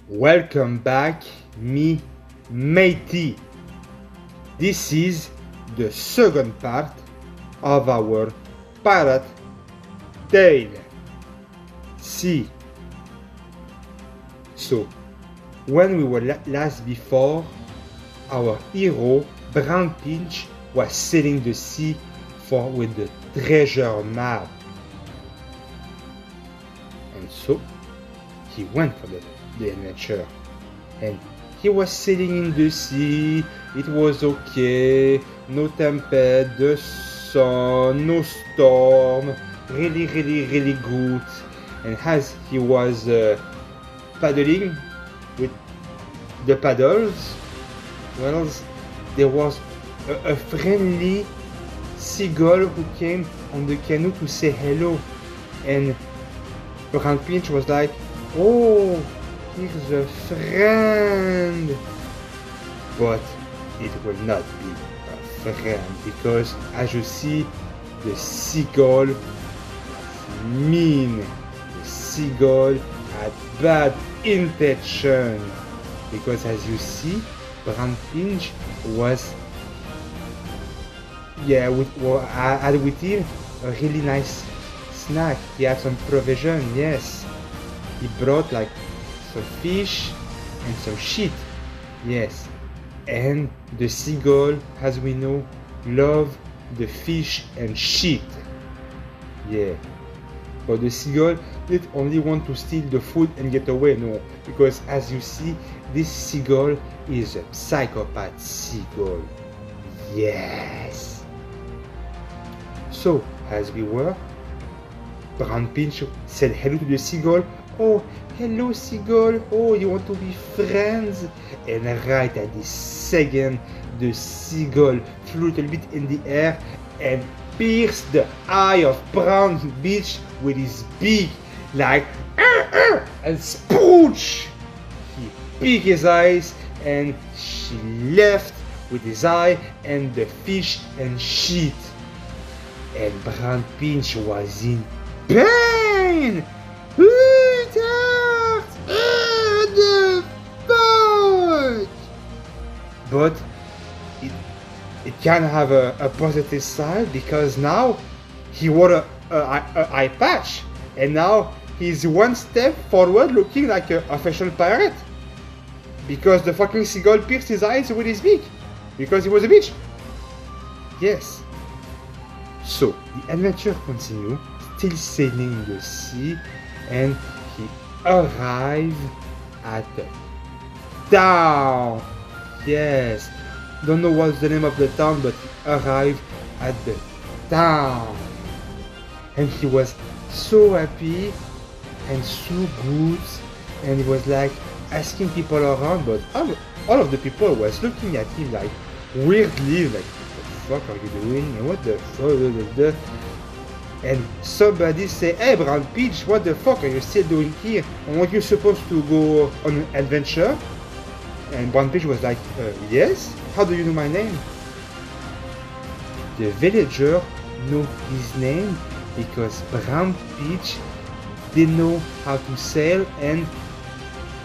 Welcome back, me matey. This is the second part of our pirate tale. See, so when we were last before, our hero Brown Pinch was sailing the sea with the treasure map, and so he went for the adventure, and he was sailing in the sea. It was okay, no tempest, the sun, no storm, really good. And as he was paddling with the paddles, well, there was a friendly seagull who came on the canoe to say hello, and Brown Pinch was like, "Oh, here's a friend." But it will not be a friend, because as you see, the seagull was mean. The seagull had bad intention, because as you see, Brown Pinch was had with him a really nice snack. He had some provision, yes. He brought like some fish and some shit, yes. And the seagull, as we know, love the fish and shit, yeah. But the seagull didn't only want to steal the food and get away, no, because as you see, this seagull is a psychopath seagull, yes. So, as we were, Brown Pinch said hello to the seagull. "Oh, hello seagull, oh, you want to be friends?" And right at this second, the seagull flew a little bit in the air and pierced the eye of Brown Pinch with his beak, like, and spooch! He picked his eyes, and she left with his eye and the fish and shit. And Brown Pinch was in pain! It hurts! What the fuck? But it can have a positive side, because now he wore a eye patch, and now he's one step forward, looking like an official pirate, because the fucking seagull pierced his eyes with his beak, because he was a bitch. Yes. So the adventure continues, still sailing in the sea, and he arrived at the town. Yes, don't know what's the name of the town, but he arrived at the town, and he was so happy and so good, and he was like asking people around, but all of the people was looking at him like weirdly, like, "What the fuck are you doing? And what the fuck?" And somebody say, "Hey, Brown Pinch, what the fuck are you still doing here? And weren't you supposed to go on an adventure?" And Brown Pinch was like, "Yes? How do you know my name?" The villager knew his name because Brown Pinch didn't know how to sail, and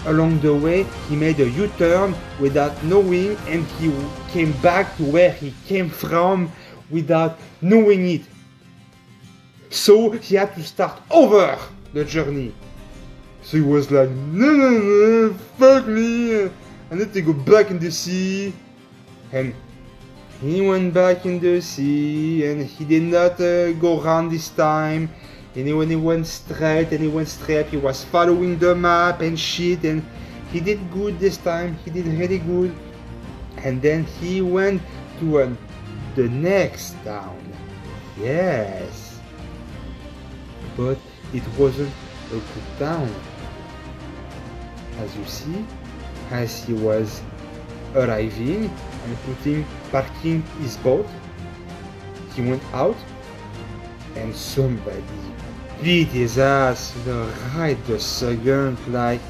along the way he made a U-turn without knowing, and he came back to where he came from without knowing it. So he had to start over the journey. So he was like, no, fuck me, I need to go back in the sea. And he went back in the sea, and he did not go around this time. And when he went straight, he was following the map and shit, and he did good this time. He did really good. And then he went to the next town. Yes. But it wasn't a good town. As you see, as he was arriving and parking his boat, he went out, and somebody beat his ass, right the second, like,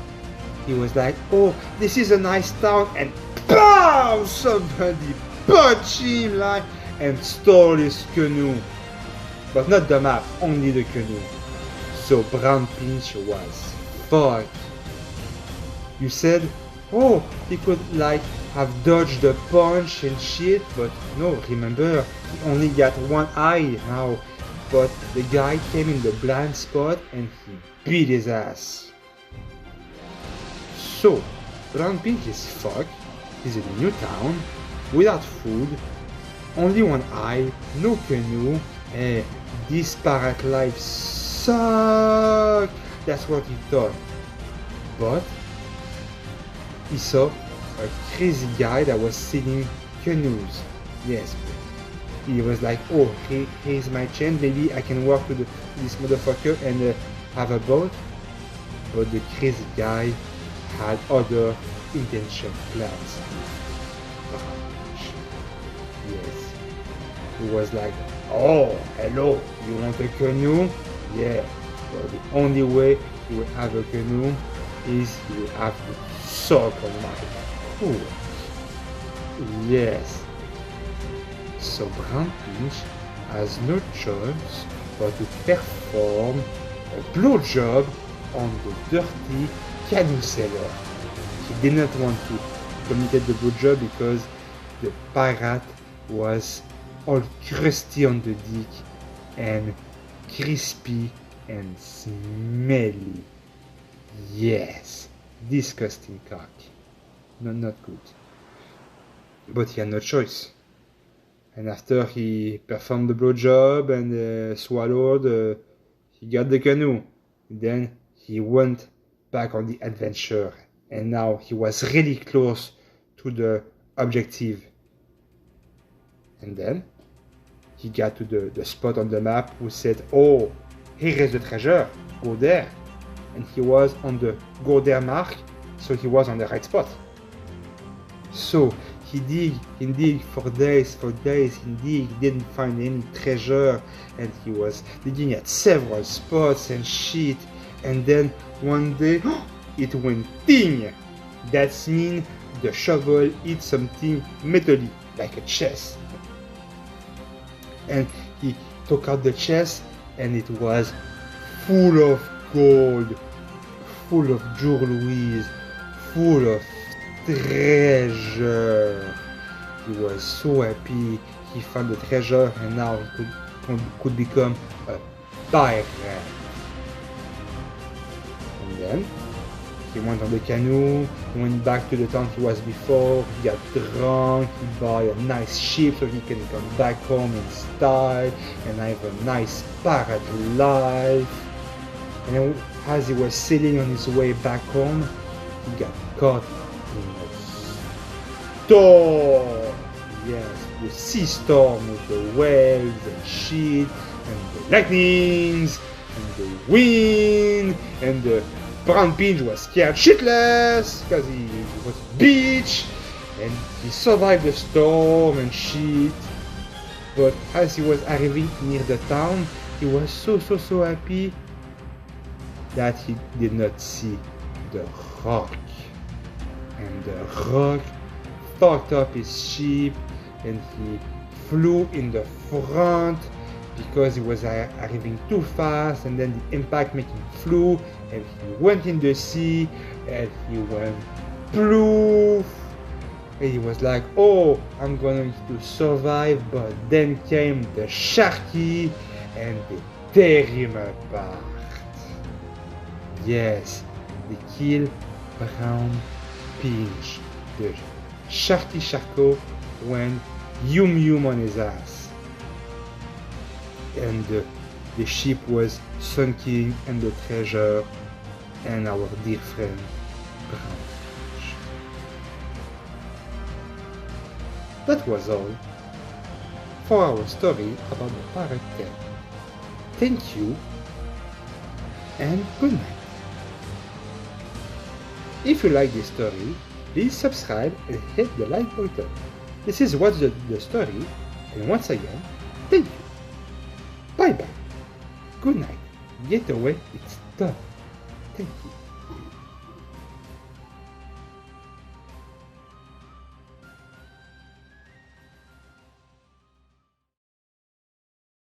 he was like, "Oh, this is a nice town," and BAM! Somebody punched him, like, and stole his canoe. But not the map, only the canoe. So Brown Pinch was fucked. You said, oh, he could like have dodged the punch and shit, but no, remember, he only got one eye now. But the guy came in the blind spot and he beat his ass. So, Brown Pinch is fucked. He's in a new town, without food, only one eye, no canoe, and disparate life sucks. That's what he thought. But he saw a crazy guy that was selling canoes. Yes. He was like, oh, here's my chance, maybe I can walk to this motherfucker and have a boat. But the crazy guy had other intention plans. Yes. He was like, oh, hello, you want a canoe? Yeah. Well, the only way you will have a canoe is you will have to suck on my foot. Yes. So Brown Pinch has no choice but to perform a blowjob on the dirty canoe seller. He did not want to communicate the blowjob because the pirate was all crusty on the dick and crispy and smelly. Yes, disgusting cock. No, not good. But he had no choice. And after he performed the blowjob and swallowed, he got the canoe. Then he went back on the adventure. And now he was really close to the objective. And then he got to the spot on the map who said, oh, here is the treasure, go there. And he was on the go there mark, so he was on the right spot. So he dig for days, he didn't find any treasure, and he was digging at several spots and shit, and then one day, it went ting! That means the shovel hit something metally, like a chest. And he took out the chest, and it was full of gold, full of jewelries, full of treasure. He was so happy. He found the treasure, and now he could become a pirate. And then he went on the canoe. He went back to the town he was before. He got drunk. He bought a nice ship so he can come back home in style and have a nice pirate life. And then, as he was sailing on his way back home, he got caught in a storm. Yes, the sea storm with the waves and shit, and the lightnings, and the wind, and the Brown Pinch was scared shitless because he was a bitch, and he survived the storm and shit. But as he was arriving near the town, he was so happy that he did not see the rock. And the rock fucked up his ship, and he flew in the front because he was arriving too fast, and then the impact made him flew, and he went in the sea, and he went ploof, and he was like, oh, I'm going to survive, but then came the sharky, and they tear him apart. Yes, they killed Brown Pinch. The Sharky Sharko went yum on his ass. And the ship was sunken, and the treasure, and our dear friend Brown Pinch. That was all for our story about the pirate tale. Thank you, and good night. If you like this story, please subscribe and hit the like button. This is What's the Story, and once again, thank you. Bye bye. Good night. Get away, it's done. Thank you.